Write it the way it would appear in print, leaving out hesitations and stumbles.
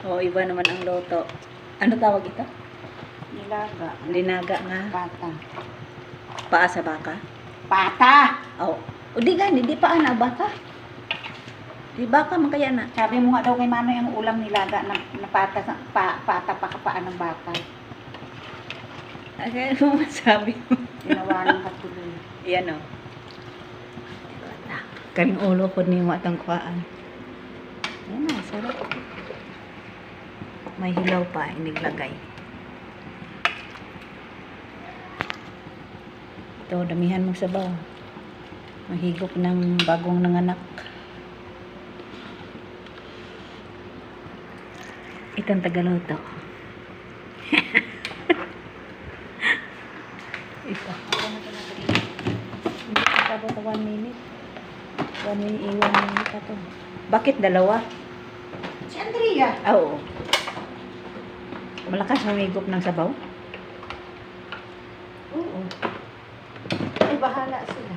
O, iba naman ang luto. Ano tawag ito? Nilaga. Linaga nga. Pata. Paa sa baka? Pata! O, di gani, di paa na baka. Di baka man kaya na. Sabi mo nga daw kay Manoy ang ulam nilaga na pata, pata pa kapaan ng bata. Ay, ano masabi mo? Tinawanan ka tuloy. Yan o. Karing ulo ko ni matang kuhaan. Yan na, sarap. May hilaw pa, iniglagay. Ito, damihan mo sabaw. Mahigop ng bagong nanganak. Itong tagaluto. Ito. Hindi pa ba ito 1 minute? 1 minute ito. Bakit dalawa? Si Andrea. Oo. Malakas humigop ng sabaw? Oo. Ay, bahala sila.